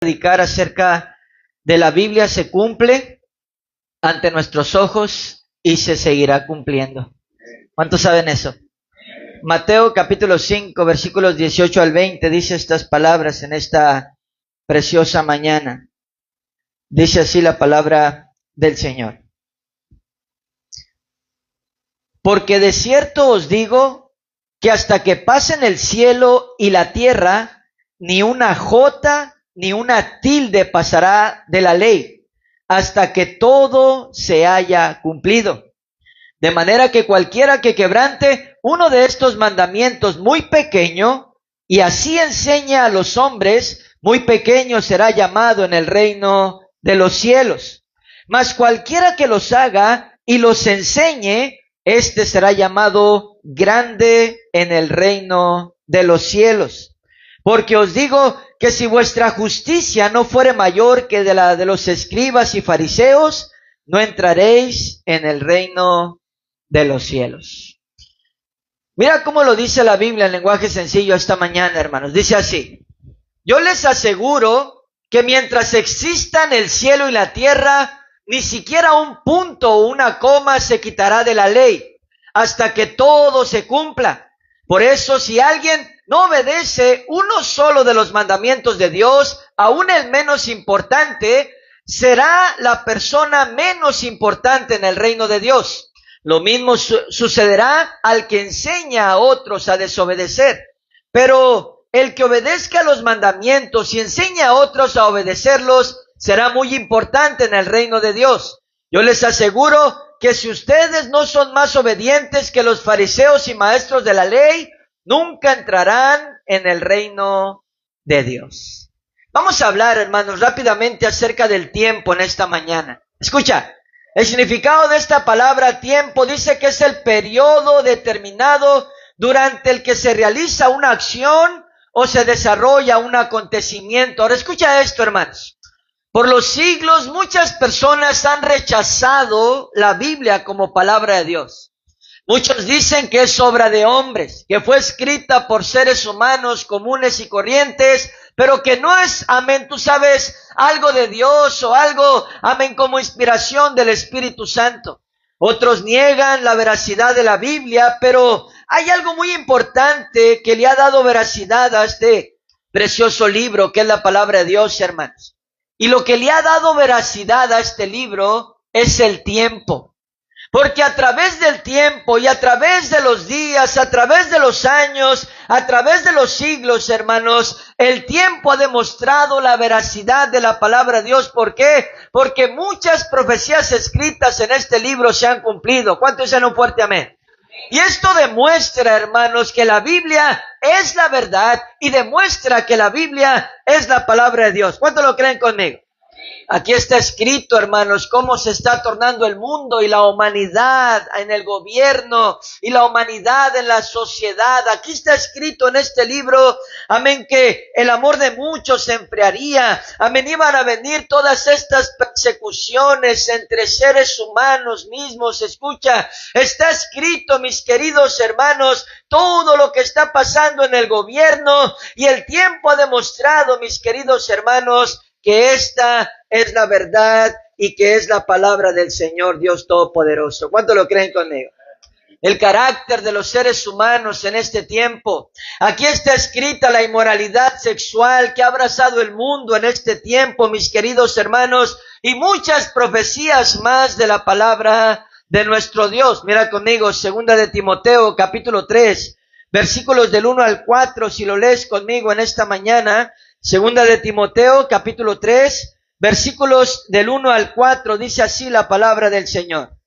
predicar acerca de la Biblia se cumple ante nuestros ojos y se seguirá cumpliendo. ¿Cuántos saben eso? Mateo capítulo 5, versículos 18 al 20 dice estas palabras en esta preciosa mañana. Dice así la palabra del Señor. Porque de cierto os digo que hasta que pasen el cielo y la tierra, ni una jota ni una tilde pasará de la ley, hasta que todo se haya cumplido. De manera que cualquiera que quebrante uno de estos mandamientos muy pequeño, y así enseñe a los hombres, muy pequeño será llamado en el reino de los cielos. Mas cualquiera que los haga y los enseñe, este será llamado grande en el reino de los cielos. Porque os digo que si vuestra justicia no fuere mayor que de la de los escribas y fariseos, no entraréis en el reino de los cielos. Mira cómo lo dice la Biblia en lenguaje sencillo esta mañana, hermanos. Dice así: yo les aseguro que mientras existan el cielo y la tierra, ni siquiera un punto o una coma se quitará de la ley, hasta que todo se cumpla. Por eso, si alguien no obedece uno solo de los mandamientos de Dios, aún el menos importante, será la persona menos importante en el reino de Dios. Lo mismo sucederá al que enseña a otros a desobedecer. Pero el que obedezca los mandamientos y enseña a otros a obedecerlos, será muy importante en el reino de Dios. Yo les aseguro que si ustedes no son más obedientes que los fariseos y maestros de la ley, nunca entrarán en el reino de Dios. Vamos a hablar, hermanos, rápidamente acerca del tiempo en esta mañana. Escucha, el significado de esta palabra tiempo dice que es el periodo determinado durante el que se realiza una acción o se desarrolla un acontecimiento. Ahora escucha esto, hermanos. Por los siglos muchas personas han rechazado la Biblia como palabra de Dios. Muchos dicen que es obra de hombres, que fue escrita por seres humanos comunes y corrientes, pero que no es, amén, tú sabes, algo de Dios o algo, amén, como inspiración del Espíritu Santo. Otros niegan la veracidad de la Biblia, pero hay algo muy importante que le ha dado veracidad a este precioso libro que es la palabra de Dios, hermanos. Y lo que le ha dado veracidad a este libro es el tiempo. Porque a través del tiempo y a través de los días, a través de los años, a través de los siglos, hermanos, el tiempo ha demostrado la veracidad de la palabra de Dios. ¿Por qué? Porque muchas profecías escritas en este libro se han cumplido. ¿Cuántos dicen un fuerte amén? Y esto demuestra, hermanos, que la Biblia es la verdad y demuestra que la Biblia es la palabra de Dios. ¿Cuántos lo creen conmigo? Aquí está escrito, hermanos, cómo se está tornando el mundo y la humanidad en el gobierno y la humanidad en la sociedad. Aquí está escrito en este libro, amén, que el amor de muchos se enfriaría. Amén, iban a venir todas estas persecuciones entre seres humanos mismos. Escucha, está escrito, mis queridos hermanos, todo lo que está pasando en el gobierno, y el tiempo ha demostrado, mis queridos hermanos, que esta es la verdad y que es la palabra del Señor Dios Todopoderoso. ¿Cuánto lo creen conmigo? El carácter de los seres humanos en este tiempo. Aquí está escrita la inmoralidad sexual que ha abrazado el mundo en este tiempo, mis queridos hermanos, y muchas profecías más de la palabra de nuestro Dios. Mira conmigo, segunda de Timoteo, capítulo 3, versículos del 1 al 4, si lo lees conmigo en esta mañana. Segunda de Timoteo, capítulo 3, versículos del 1 al 4, dice así la palabra del Señor.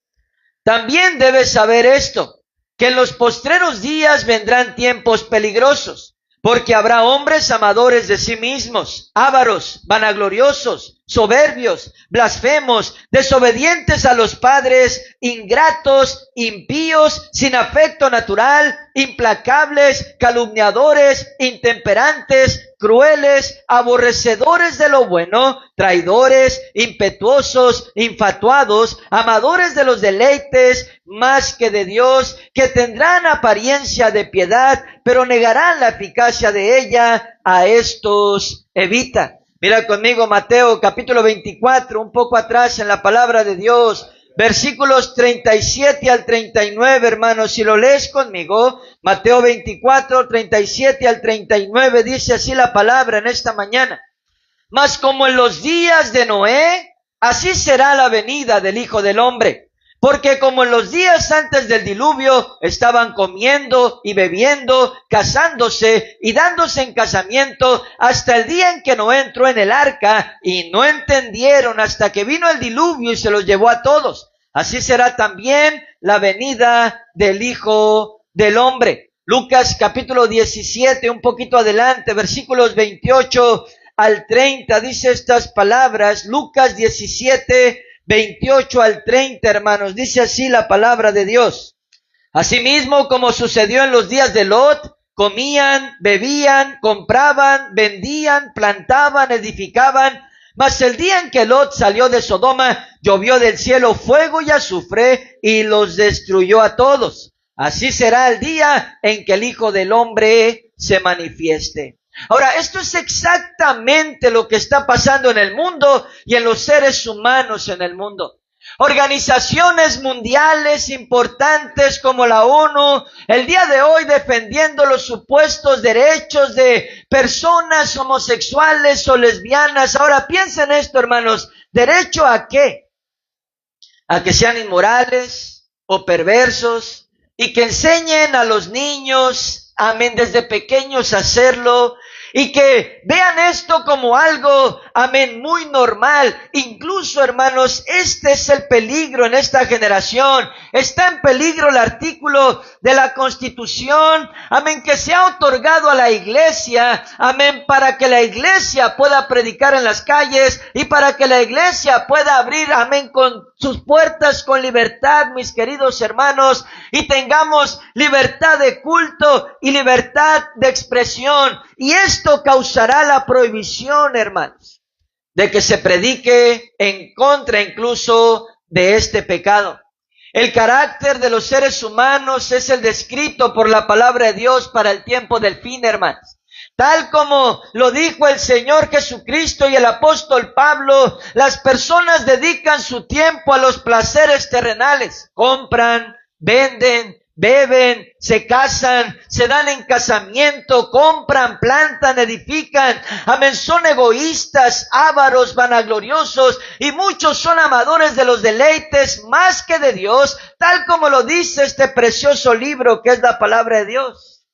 También debes saber esto, que en los postreros días vendrán tiempos peligrosos, porque habrá hombres amadores de sí mismos, ávaros, vanagloriosos, soberbios, blasfemos, desobedientes a los padres, ingratos, impíos, sin afecto natural, implacables, calumniadores, intemperantes, crueles, aborrecedores de lo bueno, traidores, impetuosos, infatuados, amadores de los deleites más que de Dios, que tendrán apariencia de piedad, pero negarán la eficacia de ella. A estos evita. Mira conmigo Mateo capítulo 24, un poco atrás en la palabra de Dios, versículos 37 al 39, hermanos. Si lo lees conmigo, Mateo 24, 37 al 39, dice así la palabra en esta mañana. Mas como en los días de Noé, así será la venida del Hijo del Hombre. Porque como en los días antes del diluvio estaban comiendo y bebiendo, casándose y dándose en casamiento, hasta el día en que Noé entró en el arca, y no entendieron hasta que vino el diluvio y se los llevó a todos. Así será también la venida del Hijo del Hombre. Lucas capítulo 17, un poquito adelante, versículos 28 al 30, dice estas palabras. Lucas 17, 28 al 30, hermanos, dice así la palabra de Dios. Asimismo, como sucedió en los días de Lot, comían, bebían, compraban, vendían, plantaban, edificaban. Mas el día en que Lot salió de Sodoma, llovió del cielo fuego y azufre y los destruyó a todos. Así será el día en que el Hijo del Hombre se manifieste. Ahora, esto es exactamente lo que está pasando en el mundo y en los seres humanos en el mundo. Organizaciones mundiales importantes como la ONU, el día de hoy defendiendo los supuestos derechos de personas homosexuales o lesbianas. Ahora piensen esto, hermanos, ¿derecho a qué? A que sean inmorales o perversos y que enseñen a los niños, amén, desde pequeños a hacerlo, y que vean esto como algo, amén, muy normal. Incluso, hermanos, este es el peligro en esta generación. Está en peligro el artículo de la Constitución, amén, que se ha otorgado a la iglesia, amén, para que la iglesia pueda predicar en las calles y para que la iglesia pueda abrir, amén, con sus puertas con libertad, mis queridos hermanos, y tengamos libertad de culto y libertad de expresión. Y esto causará la prohibición, hermanos, de que se predique en contra incluso de este pecado. El carácter de los seres humanos es el descrito por la palabra de Dios para el tiempo del fin, hermanos. Tal como lo dijo el Señor Jesucristo y el apóstol Pablo, las personas dedican su tiempo a los placeres terrenales. Compran, venden, beben, se casan, se dan en casamiento, compran, plantan, edifican. Amén, son egoístas, ávaros, vanagloriosos, y muchos son amadores de los deleites más que de Dios, tal como lo dice este precioso libro que es la palabra de Dios.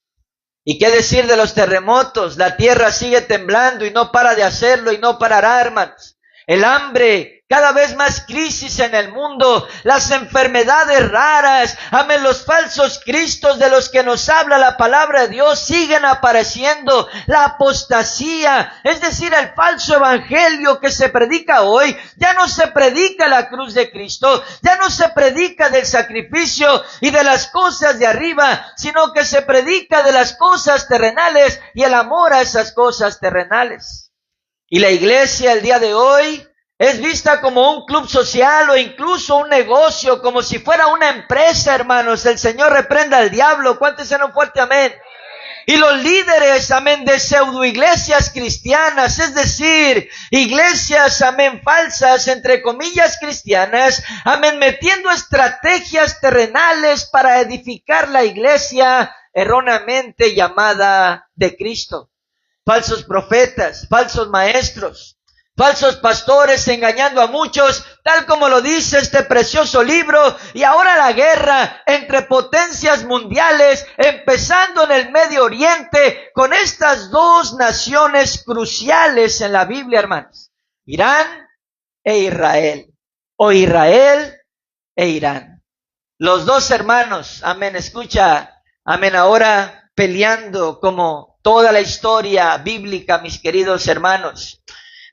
¿Y qué decir de los terremotos? La tierra sigue temblando y no para de hacerlo y no parará, hermanos. El hambre, cada vez más crisis en el mundo, las enfermedades raras, amén, los falsos cristos de los que nos habla la palabra de Dios siguen apareciendo, la apostasía, es decir, el falso evangelio que se predica hoy. Ya no se predica la cruz de Cristo, ya no se predica del sacrificio y de las cosas de arriba, sino que se predica de las cosas terrenales y el amor a esas cosas terrenales. Y la iglesia el día de hoy es vista como un club social o incluso un negocio, como si fuera una empresa, hermanos. El Señor reprenda al diablo. ¿Cuántos dicen un fuerte amén? Y los líderes, amén, de pseudo iglesias cristianas, es decir, iglesias, amén, falsas, entre comillas cristianas, amén, metiendo estrategias terrenales para edificar la iglesia erróneamente llamada de Cristo. Falsos profetas, falsos maestros, falsos pastores engañando a muchos, tal como lo dice este precioso libro. Y ahora la guerra entre potencias mundiales, empezando en el Medio Oriente, con estas dos naciones cruciales en la Biblia, hermanos: Irán e Israel, o Israel e Irán. Los dos hermanos, amén, escucha, amén, ahora peleando como toda la historia bíblica, mis queridos hermanos.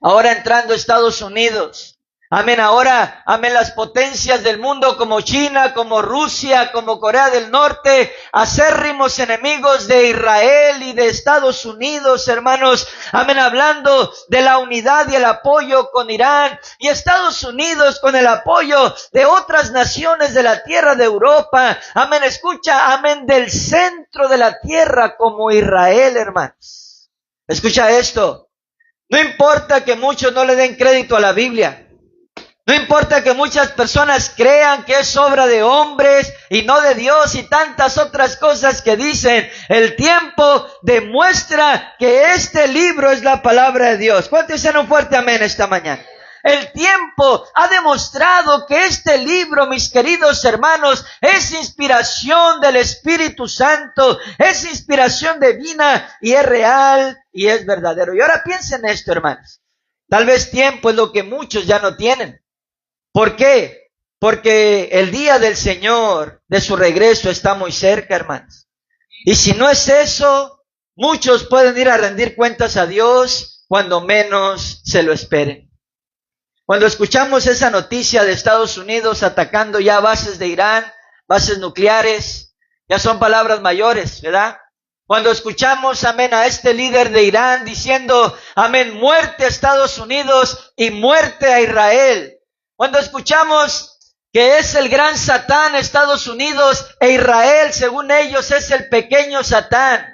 Ahora entrando a Estados Unidos. Amén, ahora, amén, las potencias del mundo como China, como Rusia, como Corea del Norte, acérrimos enemigos de Israel y de Estados Unidos, hermanos. Amén, hablando de la unidad y el apoyo con Irán, y Estados Unidos con el apoyo de otras naciones de la tierra de Europa. Amén, escucha, amén, del centro de la tierra como Israel, hermanos. Escucha esto. No importa que muchos no le den crédito a la Biblia. No importa que muchas personas crean que es obra de hombres y no de Dios y tantas otras cosas que dicen. El tiempo demuestra que este libro es la palabra de Dios. ¿Cuántos dicen un fuerte amén esta mañana? El tiempo ha demostrado que este libro, mis queridos hermanos, es inspiración del Espíritu Santo, es inspiración divina y es real y es verdadero. Y ahora piensen esto, hermanos. Tal vez tiempo es lo que muchos ya no tienen. ¿Por qué? Porque el día del Señor, de su regreso, está muy cerca, hermanos. Y si no es eso, muchos pueden ir a rendir cuentas a Dios cuando menos se lo esperen. Cuando escuchamos esa noticia de Estados Unidos atacando ya bases de Irán, bases nucleares, ya son palabras mayores, ¿verdad? Cuando escuchamos, amén, a este líder de Irán diciendo, amén, muerte a Estados Unidos y muerte a Israel. Cuando escuchamos que es el gran Satán Estados Unidos e Israel, según ellos, es el pequeño Satán.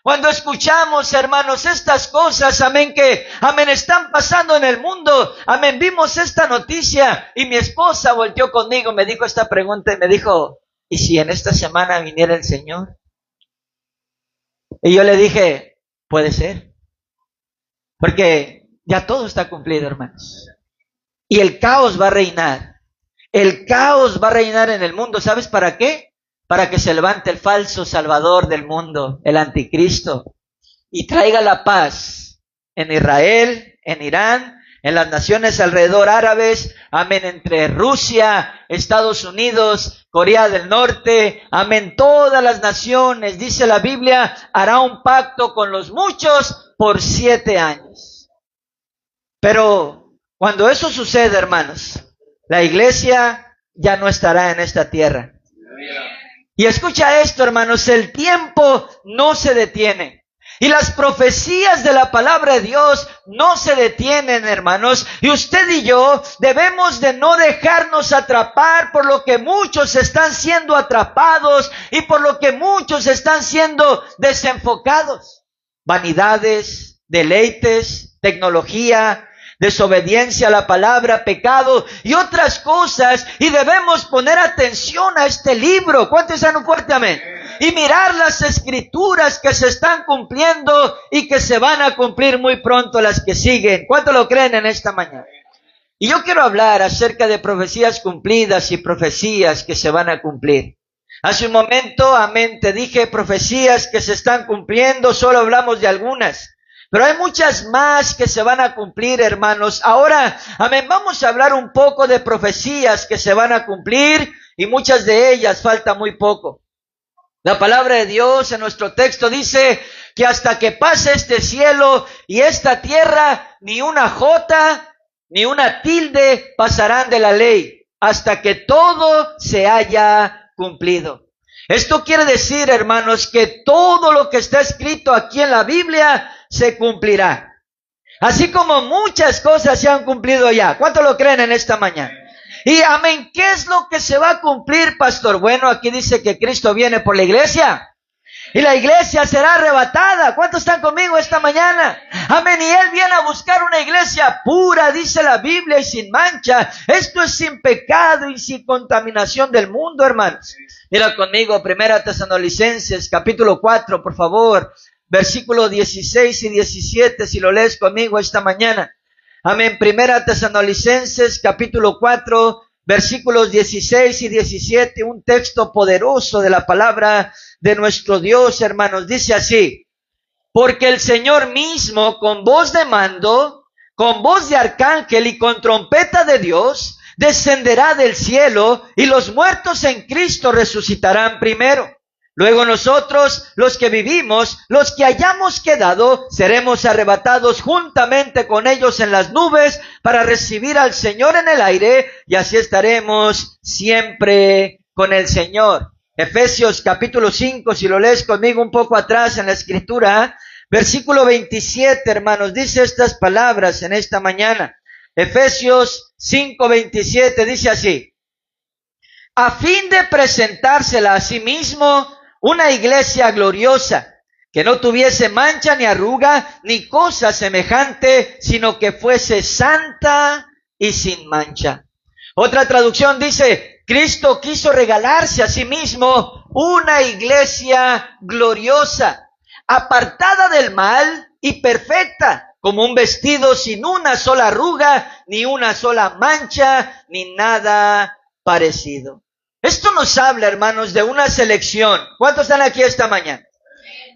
Cuando escuchamos, hermanos, estas cosas, amén, que, amén, están pasando en el mundo, amén, vimos esta noticia y mi esposa volteó conmigo, me dijo esta pregunta y me dijo, ¿y si en esta semana viniera el Señor? Y yo le dije, puede ser, porque ya todo está cumplido, hermanos. Y el caos va a reinar. El caos va a reinar en el mundo. ¿Sabes para qué? Para que se levante el falso salvador del mundo, el anticristo, y traiga la paz en Israel, en Irán, en las naciones alrededor árabes, amén, entre Rusia, Estados Unidos, Corea del Norte, amén, todas las naciones, dice la Biblia, hará un pacto con los muchos por 7 años. Pero cuando eso sucede, hermanos, la iglesia ya no estará en esta tierra. Y escucha esto, hermanos, el tiempo no se detiene. Y las profecías de la palabra de Dios no se detienen, hermanos. Y usted y yo debemos de no dejarnos atrapar por lo que muchos están siendo atrapados y por lo que muchos están siendo desenfocados. Vanidades, deleites, tecnología, desobediencia a la palabra, pecado y otras cosas, y debemos poner atención a este libro. ¿Cuántos dicen un fuerte amén? Y mirar las escrituras que se están cumpliendo y que se van a cumplir muy pronto las que siguen. ¿Cuántos lo creen en esta mañana? Y yo quiero hablar acerca de profecías cumplidas y profecías que se van a cumplir. Hace un momento, amén, te dije profecías que se están cumpliendo, solo hablamos de algunas. Pero hay muchas más que se van a cumplir, hermanos. Ahora, amén, vamos a hablar un poco de profecías que se van a cumplir y muchas de ellas falta muy poco. La palabra de Dios en nuestro texto dice que hasta que pase este cielo y esta tierra, ni una jota ni una tilde pasarán de la ley, hasta que todo se haya cumplido. Esto quiere decir, hermanos, que todo lo que está escrito aquí en la Biblia se cumplirá. Así como muchas cosas se han cumplido ya. ¿Cuántos lo creen en esta mañana? Y amén, ¿qué es lo que se va a cumplir, pastor? Bueno, aquí dice que Cristo viene por la iglesia. Y la iglesia será arrebatada. ¿Cuántos están conmigo esta mañana? Amén. Y Él viene a buscar una iglesia pura, dice la Biblia, y sin mancha. Esto es sin pecado y sin contaminación del mundo, hermanos. Mira conmigo, 1 Tesalonicenses, capítulo 4, por favor. Versículos 16 y 17, si lo lees conmigo esta mañana. Amén. 1 Tesalonicenses, capítulo 4, versículos 16 y 17, un texto poderoso de la palabra de nuestro Dios, hermanos. Dice así: porque el Señor mismo, con voz de mando, con voz de arcángel y con trompeta de Dios, descenderá del cielo, y los muertos en Cristo resucitarán primero. Luego nosotros, los que vivimos, los que hayamos quedado, seremos arrebatados juntamente con ellos en las nubes para recibir al Señor en el aire, y así estaremos siempre con el Señor. Efesios capítulo 5, si lo lees conmigo un poco atrás en la escritura, versículo 27, hermanos, dice estas palabras en esta mañana. Efesios 5, 27 dice así: a fin de presentársela a sí mismo una iglesia gloriosa, que no tuviese mancha ni arruga, ni cosa semejante, sino que fuese santa y sin mancha. Otra traducción dice, Cristo quiso regalarse a sí mismo una iglesia gloriosa, apartada del mal y perfecta, como un vestido sin una sola arruga, ni una sola mancha, ni nada parecido. Esto nos habla, hermanos, de una selección. ¿Cuántos están aquí esta mañana?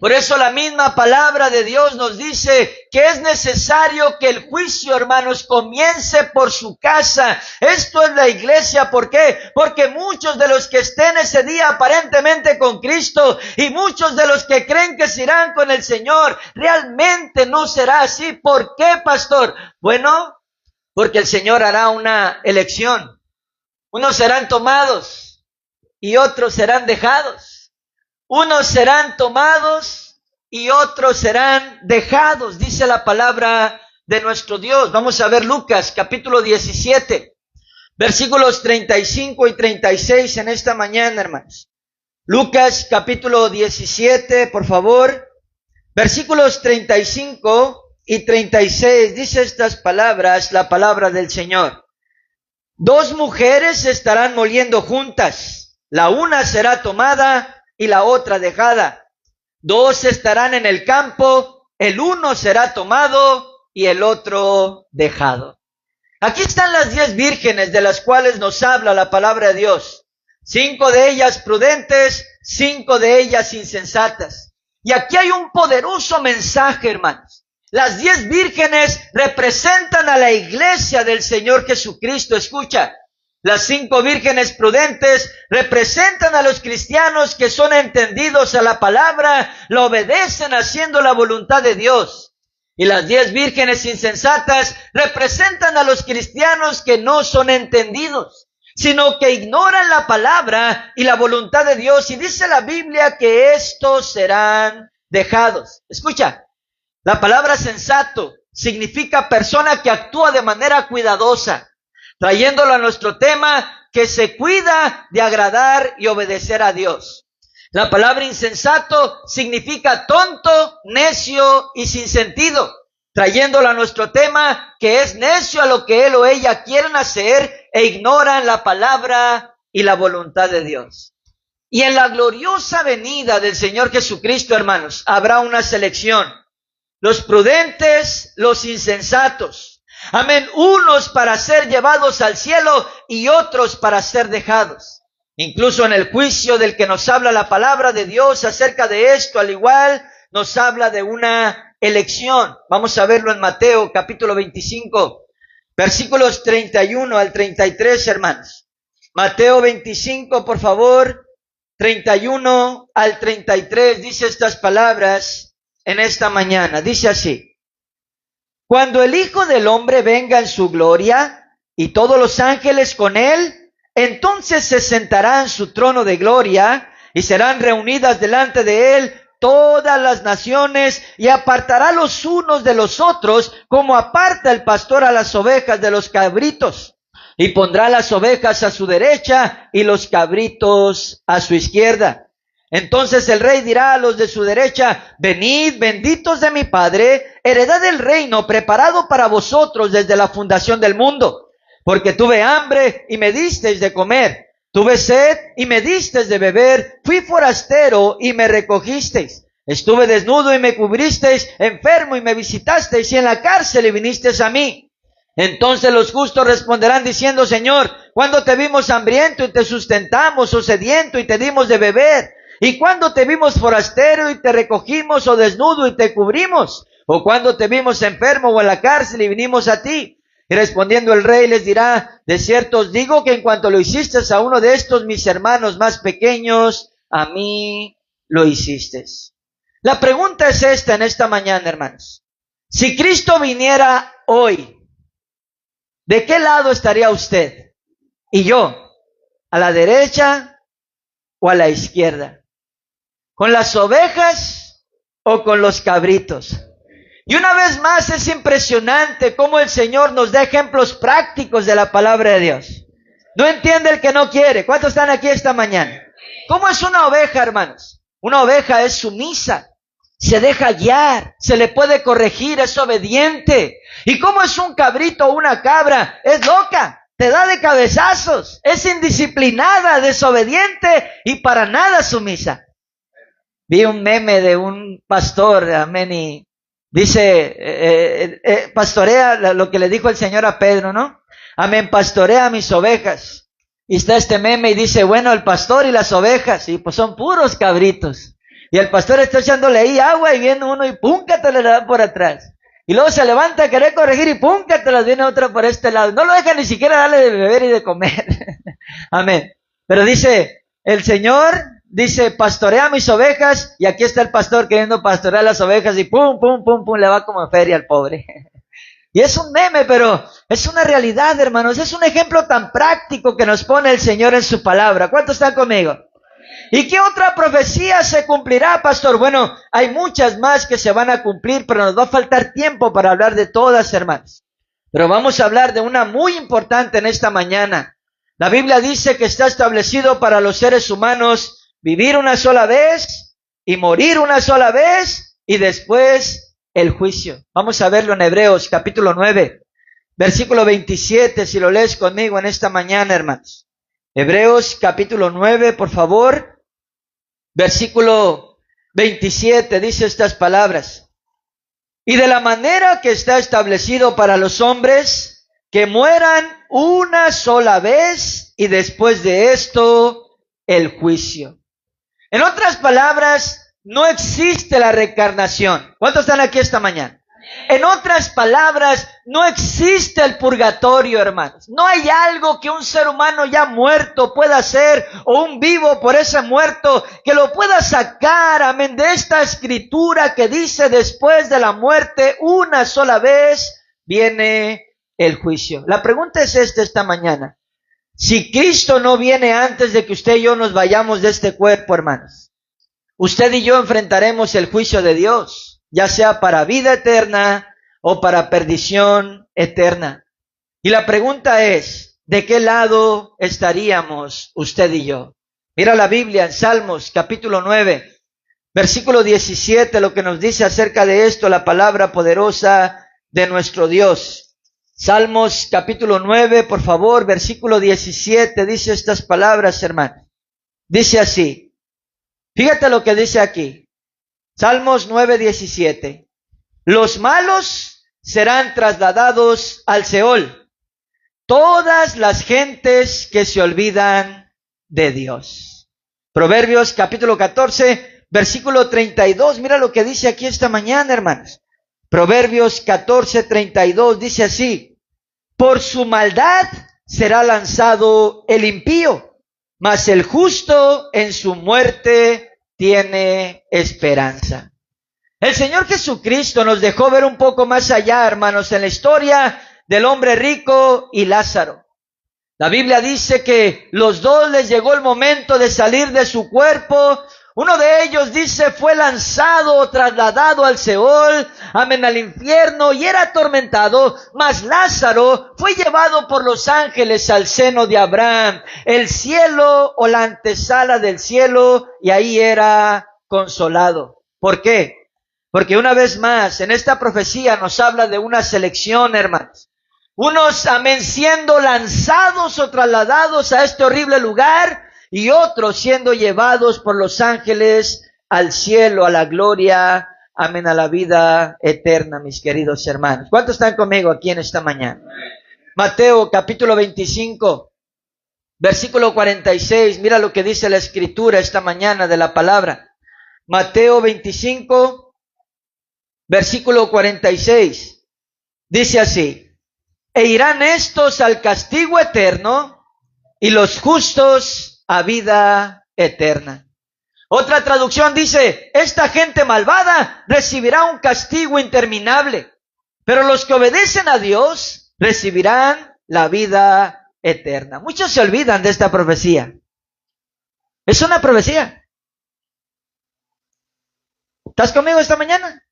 Por eso la misma palabra de Dios nos dice que es necesario que el juicio, hermanos, comience por su casa. Esto es la iglesia. ¿Por qué? Porque muchos de los que estén ese día aparentemente con Cristo y muchos de los que creen que se irán con el Señor, realmente no será así. ¿Por qué, pastor? Bueno, porque el Señor hará una elección. Unos serán tomados y otros serán dejados. Unos serán tomados y otros serán dejados, dice la palabra de nuestro Dios. Vamos a ver Lucas capítulo 17, versículos 35 y 36 en esta mañana, hermanos. Lucas capítulo 17, por favor, versículos 35 y 36, dice estas palabras, la palabra del Señor. 2 mujeres estarán moliendo juntas, la una será tomada y la otra dejada. 2 estarán en el campo, el uno será tomado y el otro dejado. Aquí están las 10 vírgenes de las cuales nos habla la palabra de Dios. 5 de ellas prudentes, 5 de ellas insensatas. Y aquí hay un poderoso mensaje, hermanos. Las 10 vírgenes representan a la iglesia del Señor Jesucristo. Escucha. Las 5 vírgenes prudentes representan a los cristianos que son entendidos a la palabra, lo obedecen haciendo la voluntad de Dios. Y las 10 vírgenes insensatas representan a los cristianos que no son entendidos, sino que ignoran la palabra y la voluntad de Dios. Y dice la Biblia que estos serán dejados. Escucha, la palabra sensato significa persona que actúa de manera cuidadosa. Trayéndolo a nuestro tema, que se cuida de agradar y obedecer a Dios. La palabra insensato significa tonto, necio y sin sentido. Trayéndolo a nuestro tema, que es necio a lo que él o ella quieren hacer e ignoran la palabra y la voluntad de Dios. Y en la gloriosa venida del Señor Jesucristo, hermanos, habrá una selección. Los prudentes, los insensatos. Amén, unos para ser llevados al cielo y otros para ser dejados. Incluso en el juicio del que nos habla la palabra de Dios acerca de esto, al igual nos habla de una elección. Vamos a verlo en Mateo capítulo 25, versículos 31 al 33, hermanos. Mateo 25, por favor, 31 al 33, dice estas palabras en esta mañana. Dice así. Cuando el Hijo del Hombre venga en su gloria y todos los ángeles con él, entonces se sentará en su trono de gloria y serán reunidas delante de él todas las naciones y apartará los unos de los otros como aparta el pastor a las ovejas de los cabritos. Y pondrá las ovejas a su derecha y los cabritos a su izquierda. Entonces el rey dirá a los de su derecha, venid, benditos de mi Padre, heredad del reino preparado para vosotros desde la fundación del mundo. Porque tuve hambre y me disteis de comer, tuve sed y me disteis de beber, fui forastero y me recogisteis, estuve desnudo y me cubristeis, enfermo y me visitasteis, y en la cárcel y vinisteis a mí. Entonces los justos responderán diciendo, Señor, ¿cuándo te vimos hambriento y te sustentamos, o sediento y te dimos de beber? ¿Y cuándo te vimos forastero y te recogimos, o desnudo y te cubrimos? ¿O cuándo te vimos enfermo o en la cárcel y vinimos a ti? Y respondiendo el rey les dirá, de cierto os digo que en cuanto lo hiciste a uno de estos mis hermanos más pequeños, a mí lo hiciste. La pregunta es esta en esta mañana, hermanos. Si Cristo viniera hoy, ¿de qué lado estaría usted y yo? ¿A la derecha o a la izquierda? ¿Con las ovejas o con los cabritos? Y una vez más es impresionante cómo el Señor nos da ejemplos prácticos de la palabra de Dios. No entiende el que no quiere. ¿Cuántos están aquí esta mañana? ¿Cómo es una oveja, hermanos? Una oveja es sumisa. se deja guiar, se le puede corregir, es obediente. ¿Y cómo es un cabrito o una cabra? Es loca, te da de cabezazos, es indisciplinada, desobediente y para nada sumisa. Vi un meme de un pastor, amén, y dice, pastorea lo que le dijo el Señor a Pedro, ¿no? Amén, pastorea mis ovejas. Y está este meme y dice, bueno, el pastor y las ovejas, y pues son puros cabritos. Y el pastor está echándole ahí agua y viene uno y púncate le da por atrás. Y luego se levanta a querer corregir y púncate las viene otro por este lado. No lo deja ni siquiera darle de beber y de comer. Amén. Pero dice, el Señor dice, pastorea mis ovejas, y aquí está el pastor queriendo pastorear las ovejas y pum, pum, pum, pum, le va como feria al pobre. Y es un meme, pero es una realidad, hermanos. Es un ejemplo tan práctico que nos pone el Señor en su palabra. ¿Cuántos están conmigo? ¿Y qué otra profecía se cumplirá, pastor? Bueno, hay muchas más que se van a cumplir, pero nos va a faltar tiempo para hablar de todas, hermanos. Pero vamos a hablar de una muy importante en esta mañana. La Biblia dice que está establecido para los seres humanos vivir una sola vez y morir una sola vez y después el juicio. Vamos a verlo en Hebreos capítulo 9, versículo 27, si lo lees conmigo en esta mañana, hermanos. Hebreos capítulo 9, por favor. Versículo 27 dice estas palabras. Y de la manera que está establecido para los hombres, que mueran una sola vez y después de esto, el juicio. En otras palabras, no existe la reencarnación. ¿Cuántos están aquí esta mañana? En otras palabras, no existe el purgatorio, hermanos. No hay algo que un ser humano ya muerto pueda hacer, o un vivo por ese muerto, que lo pueda sacar, amén, de esta escritura que dice después de la muerte, una sola vez, viene el juicio. La pregunta es esta mañana. Si Cristo no viene antes de que usted y yo nos vayamos de este cuerpo, hermanos, usted y yo enfrentaremos el juicio de Dios, ya sea para vida eterna o para perdición eterna. Y la pregunta es, ¿de qué lado estaríamos usted y yo? Mira la Biblia en Salmos capítulo 9, versículo 17, lo que nos dice acerca de esto, la palabra poderosa de nuestro Dios. Salmos capítulo 9, por favor, versículo 17, dice estas palabras, hermanos. Dice así, fíjate lo que dice aquí. Salmos 9:17. Los malos serán trasladados al Seol, todas las gentes que se olvidan de Dios. Proverbios capítulo 14, versículo 32. Mira lo que dice aquí esta mañana, hermanos. Proverbios 14:32 dice así: por su maldad será lanzado el impío, mas el justo en su muerte tiene esperanza. El Señor Jesucristo nos dejó ver un poco más allá, hermanos, en la historia del hombre rico y Lázaro. La Biblia dice que los dos les llegó el momento de salir de su cuerpo. Uno de ellos, dice, fue lanzado o trasladado al Seol, amén, al infierno, y era atormentado, mas Lázaro fue llevado por los ángeles al seno de Abraham, el cielo o la antesala del cielo, y ahí era consolado. ¿Por qué? Porque una vez más, en esta profecía nos habla de una selección, hermanos. Unos, amén, siendo lanzados o trasladados a este horrible lugar, y otros siendo llevados por los ángeles al cielo, a la gloria, amén, a la vida eterna, mis queridos hermanos. ¿Cuántos están conmigo aquí en esta mañana? Mateo capítulo 25, versículo 46. Mira lo que dice la escritura esta mañana de la palabra. Mateo 25, versículo 46. Dice así: e irán estos al castigo eterno y los justos a vida eterna. Otra traducción dice: esta gente malvada recibirá un castigo interminable, pero los que obedecen a Dios recibirán la vida eterna. Muchos se olvidan de esta profecía. Es una profecía. ¿Estás conmigo esta mañana?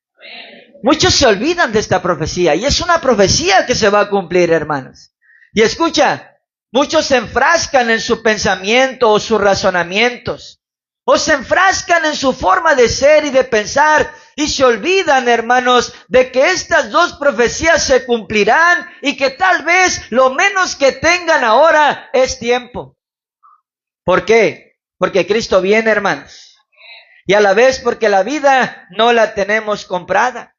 Muchos se olvidan de esta profecía, y es una profecía que se va a cumplir, hermanos. Y escucha, muchos se enfrascan en su pensamiento o sus razonamientos. o se enfrascan en su forma de ser y de pensar y se olvidan, hermanos, de que estas dos profecías se cumplirán y que tal vez lo menos que tengan ahora es tiempo. ¿Por qué? Porque Cristo viene, hermanos. Y a la vez porque la vida no la tenemos comprada.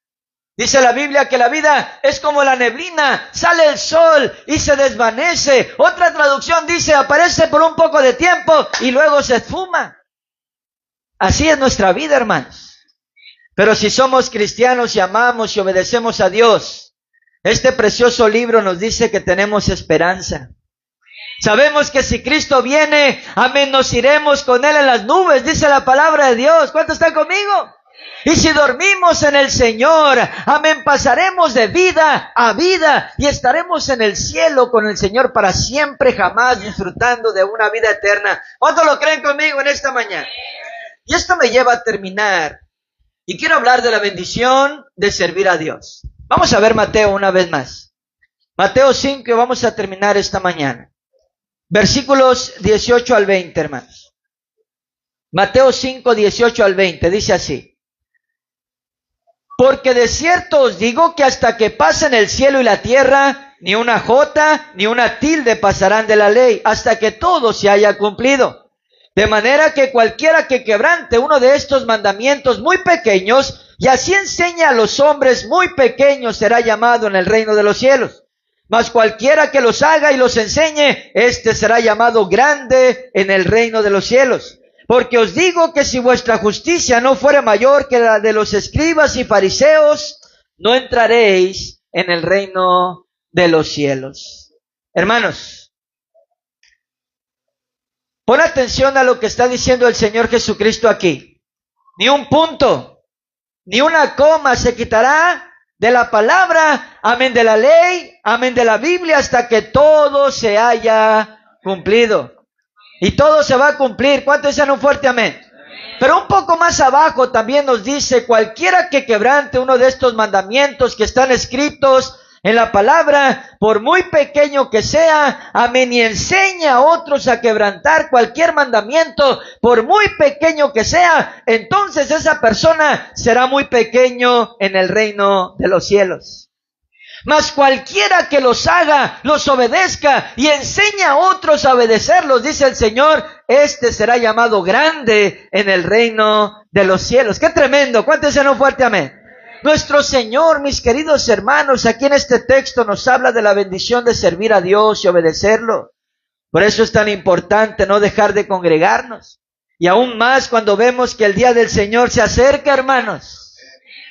Dice la Biblia que la vida es como la neblina, sale el sol y se desvanece. Otra traducción dice, aparece por un poco de tiempo y luego se esfuma. Así es nuestra vida, hermanos. Pero si somos cristianos y amamos y obedecemos a Dios, este precioso libro nos dice que tenemos esperanza. Sabemos que si Cristo viene, amén, nos iremos con Él en las nubes, dice la palabra de Dios. ¿Cuántos están conmigo? Y si dormimos en el Señor, amén, pasaremos de vida a vida y estaremos en el cielo con el Señor para siempre, jamás, disfrutando de una vida eterna. ¿Cuántos lo creen conmigo en esta mañana? Y esto me lleva a terminar. Y quiero hablar de la bendición de servir a Dios. Vamos a ver Mateo una vez más. Mateo 5, vamos a terminar esta mañana. Versículos 18 al 20, hermanos. Mateo 5, 18 al 20, dice así. Porque de cierto os digo que hasta que pasen el cielo y la tierra, ni una jota ni una tilde pasarán de la ley, hasta que todo se haya cumplido. De manera que cualquiera que quebrante uno de estos mandamientos muy pequeños, y así enseñe a los hombres muy pequeños, será llamado en el reino de los cielos. Mas cualquiera que los haga y los enseñe, éste será llamado grande en el reino de los cielos. Porque os digo que si vuestra justicia no fuere mayor que la de los escribas y fariseos, no entraréis en el reino de los cielos. Hermanos, pon atención a lo que está diciendo el Señor Jesucristo aquí. Ni un punto, ni una coma se quitará de la palabra, amén, de la ley, amén, de la Biblia, hasta que todo se haya cumplido. Y todo se va a cumplir. ¿Cuántos dicen un fuerte amén? Pero un poco más abajo también nos dice, cualquiera que quebrante uno de estos mandamientos que están escritos en la palabra, por muy pequeño que sea, amén, y enseña a otros a quebrantar cualquier mandamiento, por muy pequeño que sea, entonces esa persona será muy pequeño en el reino de los cielos. Mas cualquiera que los haga, los obedezca y enseña a otros a obedecerlos, dice el Señor, este será llamado grande en el reino de los cielos. ¡Qué tremendo! ¿Cuántos dicen un fuerte amén? Nuestro Señor, mis queridos hermanos, aquí en este texto nos habla de la bendición de servir a Dios y obedecerlo. Por eso es tan importante no dejar de congregarnos. Y aún más cuando vemos que el día del Señor se acerca, hermanos.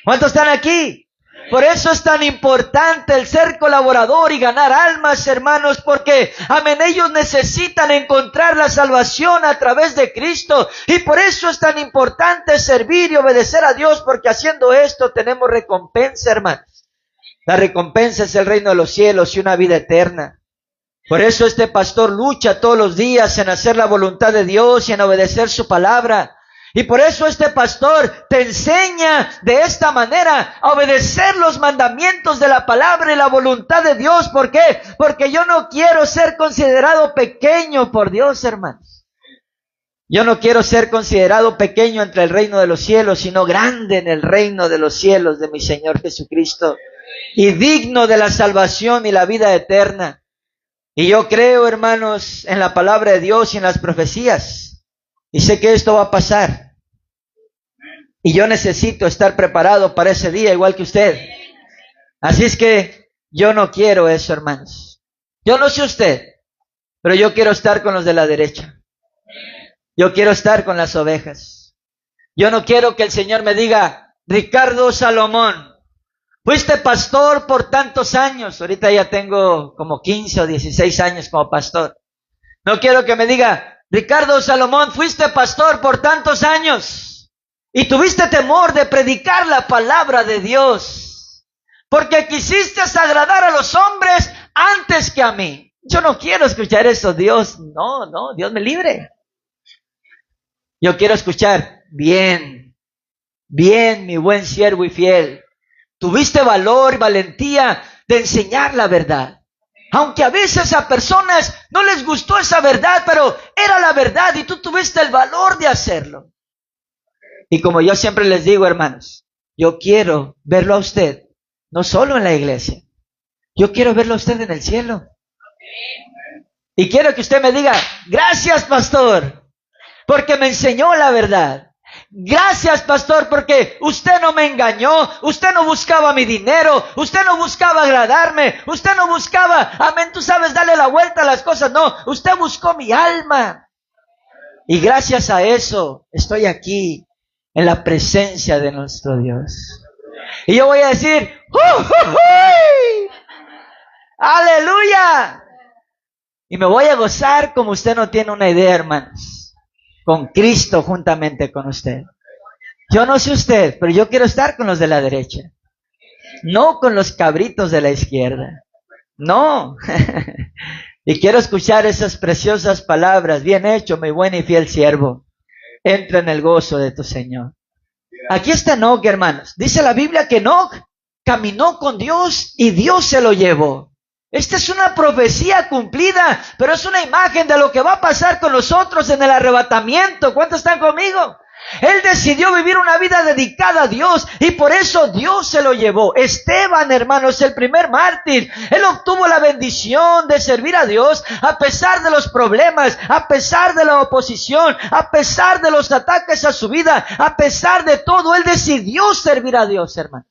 ¿Cuántos están aquí? Por eso es tan importante el ser colaborador y ganar almas, hermanos, porque, amén, ellos necesitan encontrar la salvación a través de Cristo. Y por eso es tan importante servir y obedecer a Dios, porque haciendo esto tenemos recompensa, hermanos. La recompensa es el reino de los cielos y una vida eterna. Por eso este pastor lucha todos los días en hacer la voluntad de Dios y en obedecer su palabra. Y por eso este pastor te enseña de esta manera a obedecer los mandamientos de la palabra y la voluntad de Dios. ¿Por qué? Porque yo no quiero ser considerado pequeño por Dios, hermanos. Yo no quiero ser considerado pequeño entre el reino de los cielos, sino grande en el reino de los cielos de mi Señor Jesucristo. Y digno de la salvación y la vida eterna. Y yo creo, hermanos, en la palabra de Dios y en las profecías. Y sé que esto va a pasar. Y yo necesito estar preparado para ese día, igual que usted. Así es que yo no quiero eso, hermanos. Yo no sé usted, pero yo quiero estar con los de la derecha. Yo quiero estar con las ovejas. Yo no quiero que el Señor me diga, Ricardo Salomón, fuiste pastor por tantos años. Ahorita ya tengo como 15 o 16 años como pastor. No quiero que me diga, Ricardo Salomón, fuiste pastor por tantos años. Y tuviste temor de predicar la palabra de Dios, porque quisiste agradar a los hombres antes que a mí. Yo no quiero escuchar eso, Dios. No, Dios me libre. Yo quiero escuchar, bien, mi buen siervo y fiel. Tuviste valor y valentía de enseñar la verdad. Aunque a veces a personas no les gustó esa verdad, pero era la verdad y tú tuviste el valor de hacerlo. Y como yo siempre les digo, hermanos, yo quiero verlo a usted, no solo en la iglesia. Yo quiero verlo a usted en el cielo. Y quiero que usted me diga, gracias, pastor, porque me enseñó la verdad. Gracias, pastor, porque usted no me engañó, usted no buscaba mi dinero, usted no buscaba agradarme, usted no buscaba, amén, tú sabes, darle la vuelta a las cosas, no, usted buscó mi alma. Y gracias a eso estoy aquí en la presencia de nuestro Dios. Y yo voy a decir, ¡aleluya! Y me voy a gozar como usted no tiene una idea, hermanos. Con Cristo juntamente con usted. Yo no sé usted, pero yo quiero estar con los de la derecha. No con los cabritos de la izquierda. No. Y quiero escuchar esas preciosas palabras. Bien hecho, mi buen y fiel siervo. Entra en el gozo de tu Señor. Aquí está Enoc, hermanos. Dice la Biblia que Enoc caminó con Dios y Dios se lo llevó. Esta es una profecía cumplida, pero es una imagen de lo que va a pasar con nosotros en el arrebatamiento. ¿Cuántos están conmigo? Él decidió vivir una vida dedicada a Dios y por eso Dios se lo llevó. Esteban, hermanos, el primer mártir, él obtuvo la bendición de servir a Dios a pesar de los problemas, a pesar de la oposición, a pesar de los ataques a su vida, a pesar de todo, él decidió servir a Dios, hermanos.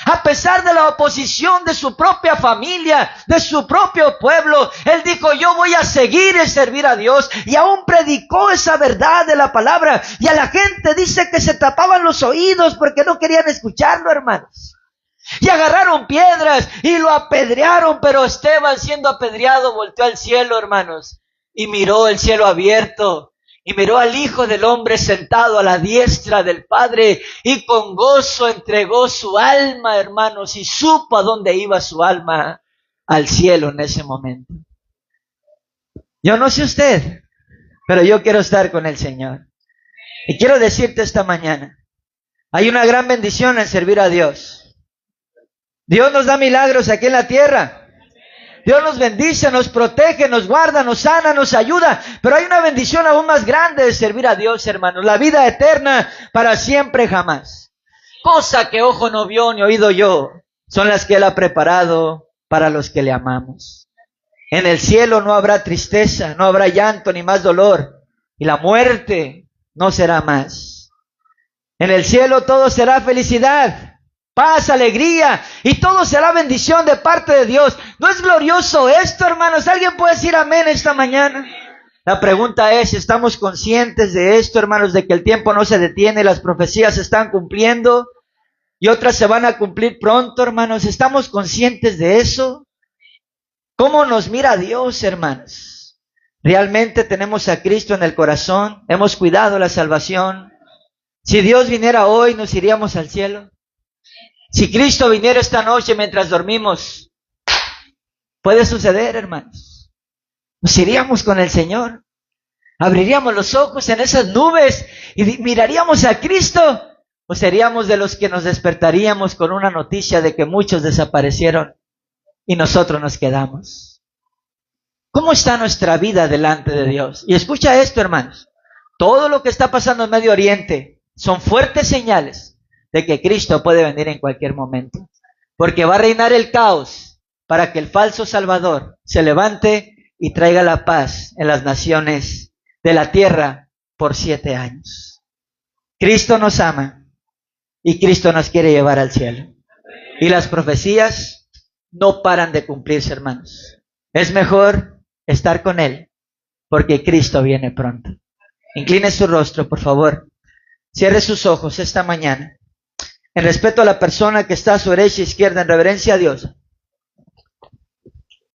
A pesar de la oposición de su propia familia, de su propio pueblo, él dijo, yo voy a seguir y servir a Dios. Y aún predicó esa verdad de la palabra. Y a la gente dice que se tapaban los oídos porque no querían escucharlo, hermanos. Y agarraron piedras y lo apedrearon, pero Esteban, siendo apedreado, volteó al cielo, hermanos, y miró el cielo abierto. Y miró al Hijo del Hombre sentado a la diestra del Padre y con gozo entregó su alma, hermanos, y supo a dónde iba su alma, al cielo en ese momento. Yo no sé usted, pero yo quiero estar con el Señor. Y quiero decirte esta mañana, hay una gran bendición en servir a Dios. Dios nos da milagros aquí en la tierra. Dios nos bendice, nos protege, nos guarda, nos sana, nos ayuda. Pero hay una bendición aún más grande de servir a Dios, hermanos. La vida eterna para siempre jamás. Cosa que ojo no vio ni oído yo, son las que Él ha preparado para los que le amamos. En el cielo no habrá tristeza, no habrá llanto ni más dolor. Y la muerte no será más. En el cielo todo será felicidad, paz, alegría, y todo será bendición de parte de Dios. ¿No es glorioso esto, hermanos? ¿Alguien puede decir amén esta mañana? La pregunta es, ¿estamos conscientes de esto, hermanos, de que el tiempo no se detiene, las profecías se están cumpliendo y otras se van a cumplir pronto, hermanos? ¿Estamos conscientes de eso? ¿Cómo nos mira Dios, hermanos? ¿Realmente tenemos a Cristo en el corazón? ¿Hemos cuidado la salvación? Si Dios viniera hoy, ¿nos iríamos al cielo? Si Cristo viniera esta noche mientras dormimos, puede suceder, hermanos. Nos iríamos con el Señor. Abriríamos los ojos en esas nubes y miraríamos a Cristo. ¿O seríamos de los que nos despertaríamos con una noticia de que muchos desaparecieron y nosotros nos quedamos? ¿Cómo está nuestra vida delante de Dios? Y escucha esto, hermanos. Todo lo que está pasando en Medio Oriente son fuertes señales de que Cristo puede venir en cualquier momento. Porque va a reinar el caos para que el falso Salvador se levante y traiga la paz en las naciones de la tierra por 7 años. Cristo nos ama y Cristo nos quiere llevar al cielo. Y las profecías no paran de cumplirse, hermanos. Es mejor estar con Él porque Cristo viene pronto. Incline su rostro, por favor. Cierre sus ojos esta mañana. En respeto a la persona que está a su derecha e izquierda, en reverencia a Dios.